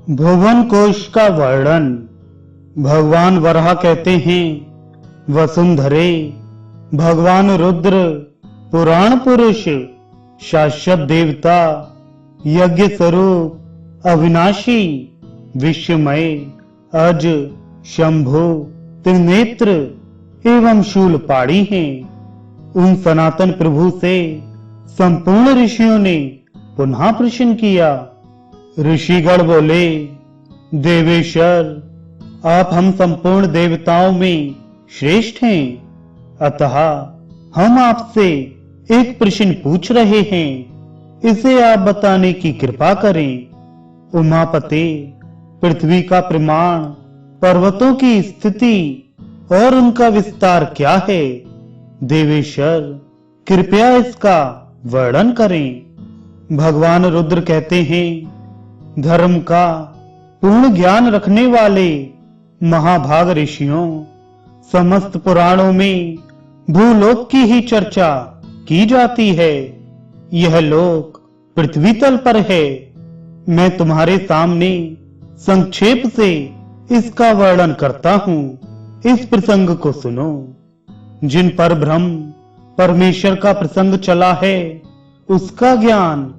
भुवन कोश का वर्णन। भगवान वराह कहते हैं, वसुंधरे भगवान रुद्र पुराण पुरुष शाश्वत देवता यज्ञ स्वरूप अविनाशी विश्वमय अज शंभु त्रिनेत्र एवं शूलपाणी हैं। उन सनातन प्रभु से संपूर्ण ऋषियों ने पुनः प्रश्न किया। ऋषिगण बोले, देवेश्वर आप हम संपूर्ण देवताओं में श्रेष्ठ हैं, अतः हम आपसे एक प्रश्न पूछ रहे हैं, इसे आप बताने की कृपा करें। उमापते पृथ्वी का प्रमाण, पर्वतों की स्थिति और उनका विस्तार क्या है? देवेश्वर कृपया इसका वर्णन करें। भगवान रुद्र कहते हैं, धर्म का पूर्ण ज्ञान रखने वाले महाभाग ऋषियों, समस्त पुराणों में भूलोक की ही चर्चा की जाती है। यह लोक पृथ्वी तल पर है। मैं तुम्हारे सामने संक्षेप से इसका वर्णन करता हूँ। इस प्रसंग को सुनो। जिन पर ब्रह्म परमेश्वर का प्रसंग चला है, उसका ज्ञान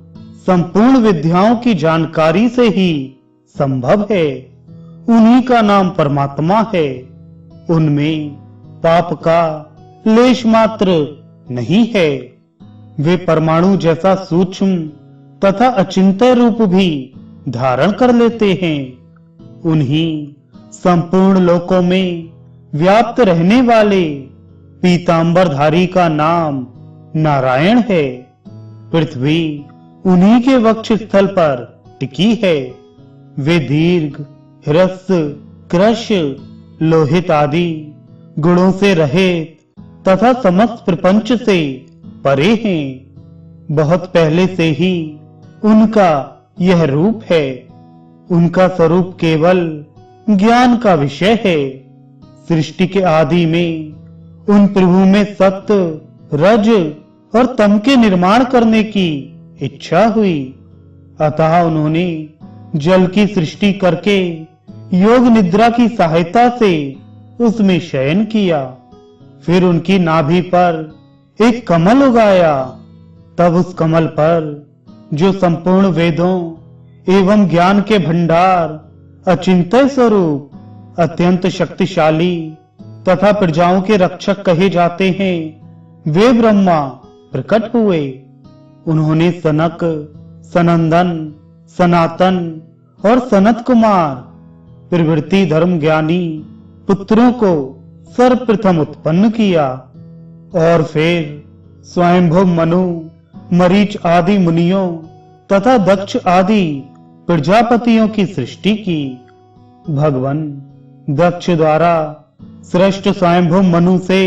संपूर्ण विद्याओं की जानकारी से ही संभव है। उन्हीं का नाम परमात्मा है। उनमें पाप का लेश मात्र नहीं है। वे परमाणु जैसा सूक्ष्म तथा अचिंत्य रूप भी धारण कर लेते हैं। उन्हीं संपूर्ण लोकों में व्याप्त रहने वाले पीतांबरधारी का नाम नारायण है। पृथ्वी उन्हीं के वक्ष स्थल पर टिकी है। वे दीर्घ, ह्रस्व, कृश, लोहित आदि गुणों से रहित तथा समस्त प्रपंच से परे हैं। बहुत पहले से ही उनका यह रूप है। उनका स्वरूप केवल ज्ञान का विषय है। सृष्टि के आदि में उन प्रभु में सत्य, रज और तम के निर्माण करने की इच्छा हुई। अतः उन्होंने जल की सृष्टि करके योग निद्रा की सहायता से उसमें शयन किया। फिर उनकी नाभि पर एक कमल उगाया। तब उस कमल पर जो संपूर्ण वेदों एवं ज्ञान के भंडार, अचिंत्य स्वरूप, अत्यंत शक्तिशाली तथा प्रजाओं के रक्षक कहे जाते हैं, वे ब्रह्मा प्रकट हुए। उन्होंने सनक, सनंदन, सनातन और सनत कुमार प्रवृत्ति धर्म ज्ञानी पुत्रों को सर्वप्रथम उत्पन्न किया और फिर स्वयंभु मनु, मरीच आदि मुनियों तथा दक्ष आदि प्रजापतियों की सृष्टि की। भगवान दक्ष द्वारा श्रेष्ठ स्वयंभु मनु से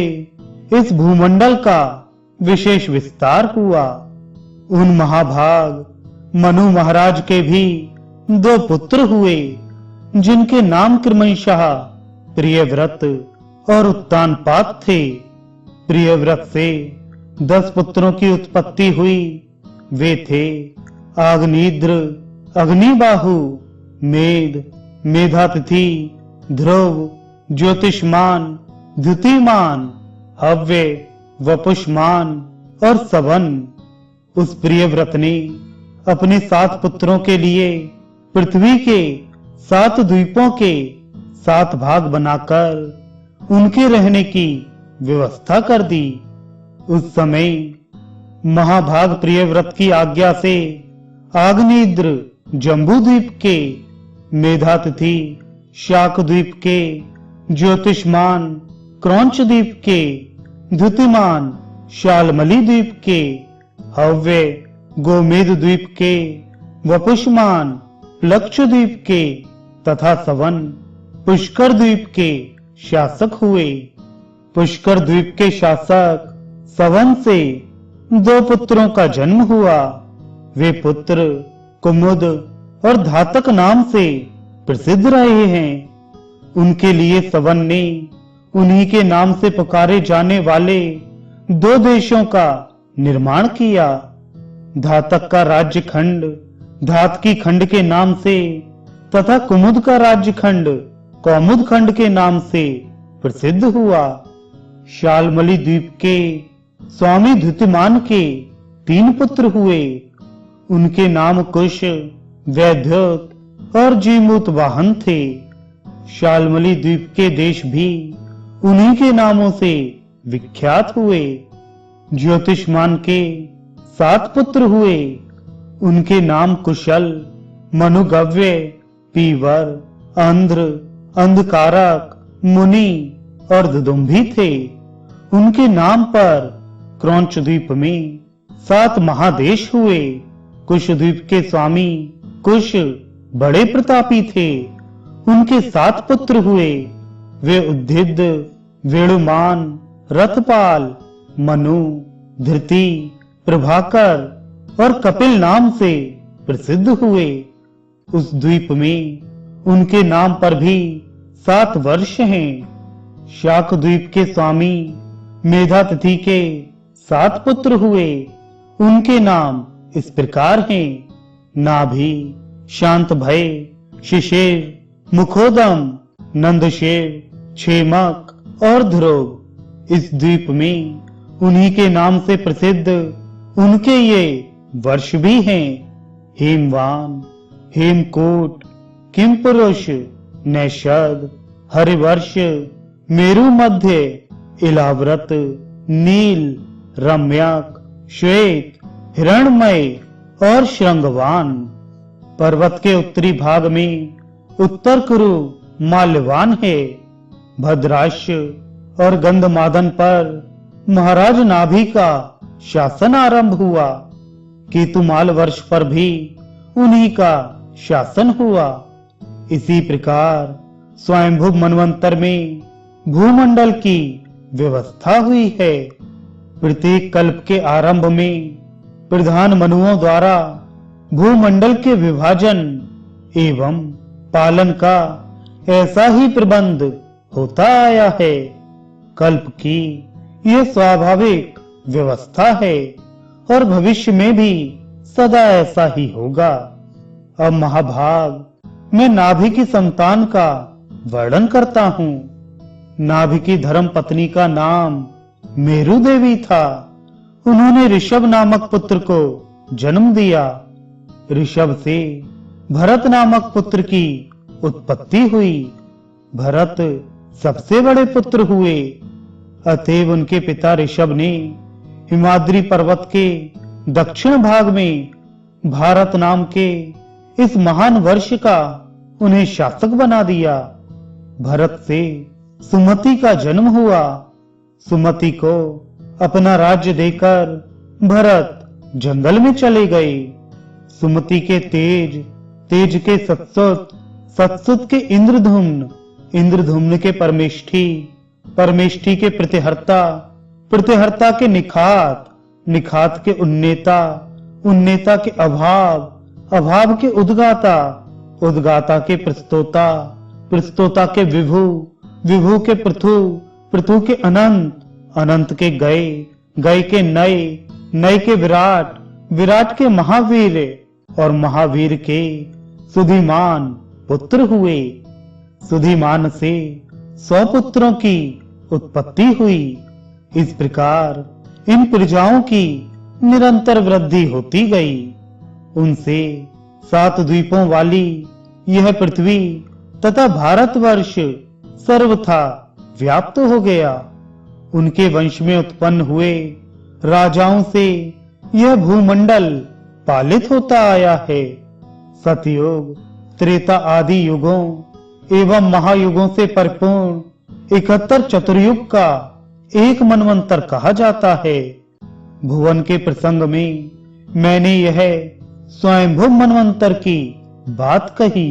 इस भूमंडल का विशेष विस्तार हुआ। उन महाभाग मनु महाराज के भी 2 पुत्र हुए, जिनके नाम क्रमशः प्रियव्रत और उत्तानपाद थे। प्रियव्रत से 10 पुत्रों की उत्पत्ति हुई। वे थे आग्निद्र, अग्निबाहु, मेद, मेधातिथि, ध्रुव, ज्योतिष्मान, द्युतिमान, हव्य, वपुष्मान और सवन। उस प्रियव्रत ने अपने 7 पुत्रों के लिए पृथ्वी के 7 द्वीपों के 7 भाग बनाकर उनके रहने की व्यवस्था कर दी। उस समय महाभाग प्रियव्रत की आज्ञा से आग्नेयद्र जम्बू द्वीप के, मेधातिथि शाक द्वीप के, ज्योतिष्मान क्रौंच द्वीप के, द्युतिमान शालमली द्वीप के, हव्य गोमेद द्वीप के, वपुष्मान प्लक्ष द्वीप के तथा सवन पुष्कर द्वीप के शासक हुए। पुष्कर द्वीप के शासक सवन से 2 पुत्रों का जन्म हुआ। वे पुत्र कुमुद और धातक नाम से प्रसिद्ध रहे हैं। उनके लिए सवन ने उन्हीं के नाम से पुकारे जाने वाले 2 देशों का निर्माण किया। धातक का राज्य खंड धातकी खंड के नाम से तथा कुमुद का राज्यखंड कौमुद खंड के नाम से प्रसिद्ध हुआ। शालमली द्वीप के स्वामी द्युतिमान के 3 पुत्र हुए। उनके नाम कुश, वैद्युत और जीमूत वाहन थे। शालमली द्वीप के देश भी उन्हीं के नामों से विख्यात हुए। ज्योतिषमान के 7 पुत्र हुए। उनके नाम कुशल, मनुगव्य, पीवर, अंध्र, अंधकारक, मुनि और दुदुम्भी थे। उनके नाम पर क्रौंच द्वीप में 7 महादेश हुए। कुश द्वीप के स्वामी कुश बड़े प्रतापी थे। उनके 7 पुत्र हुए। वे उद्भिद, वेणुमान, रथपाल, मनु, धृति, प्रभाकर और कपिल नाम से प्रसिद्ध हुए। उस द्वीप में उनके नाम पर भी 7 वर्ष हैं। शाक द्वीप के स्वामी मेधातिथि के 7 पुत्र हुए। उनके नाम इस प्रकार हैं: नाभि, शांत भय, शिशिर, मुखोदम, नंदशेव, क्षेमक और ध्रुव। इस द्वीप में उन्हीं के नाम से प्रसिद्ध उनके ये वर्ष भी हैं: हेमवान, हेमकूट, किमपुरुष, नैषद, हरिवर्ष, मेरु मध्य, इलाव्रत, नील, रम्यक, श्वेत, हिरणमय और श्रृंगवान। पर्वत के उत्तरी भाग में उत्तर कुरु माल्यवान है। भद्राश्य और गंधमादन पर महाराज नाभि का शासन आरंभ हुआ। केतुमाल वर्ष पर भी उन्हीं का शासन हुआ। इसी प्रकार स्वयंभू मनवंतर में भूमंडल की व्यवस्था हुई है। प्रत्येक कल्प के आरंभ में प्रधान मनुओं द्वारा भूमंडल के विभाजन एवं पालन का ऐसा ही प्रबंध होता आया है। कल्प की यह स्वाभाविक व्यवस्था है और भविष्य में भी सदा ऐसा ही होगा। अब महाभाग मैं नाभि की संतान का वर्णन करता हूँ। नाभि की धर्म पत्नी का नाम मेरु देवी था। उन्होंने ऋषभ नामक पुत्र को जन्म दिया। ऋषभ से भरत नामक पुत्र की उत्पत्ति हुई। भरत सबसे बड़े पुत्र हुए। अतएव उनके पिता ऋषभ ने हिमाद्री पर्वत के दक्षिण भाग में भारत नाम के इस महान वर्ष का उन्हें शासक बना दिया। भरत से सुमति का जन्म हुआ। सुमति को अपना राज्य देकर भरत जंगल में चले गए। सुमति के तेज के सत्सुत, सत्सुत के इंद्रधुम्न, इंद्रधुम्न के परमेष्ठी, परमेष्ठी के प्रतिहर्ता, प्रतिहर्ता के निखात, निखात के उन्नेता, उन्नेता के अभाव, अभाव के उद्गाता, उद्गाता के प्रस्तोता, प्रस्तोता के विभु, विभु के पृथु, पृथु के अनंत, अनंत के गए, गए के नए, नए के विराट, विराट के महावीर और महावीर के सुधिमान पुत्र हुए। सुधिमान से 100 पुत्रों की उत्पत्ति हुई। इस प्रकार इन प्रजाओं की निरंतर वृद्धि होती गई। उनसे 7 द्वीपों वाली यह पृथ्वी तथा भारतवर्ष सर्वथा व्याप्त हो गया। उनके वंश में उत्पन्न हुए राजाओं से यह भूमंडल पालित होता आया है। सतयुग, त्रेता आदि युगों एवं महायुगों से परिपूर्ण 71 चतुर्युग का एक मनवंतर कहा जाता है। भुवन के प्रसंग में मैंने यह स्वयंभू मनवंतर की बात कही।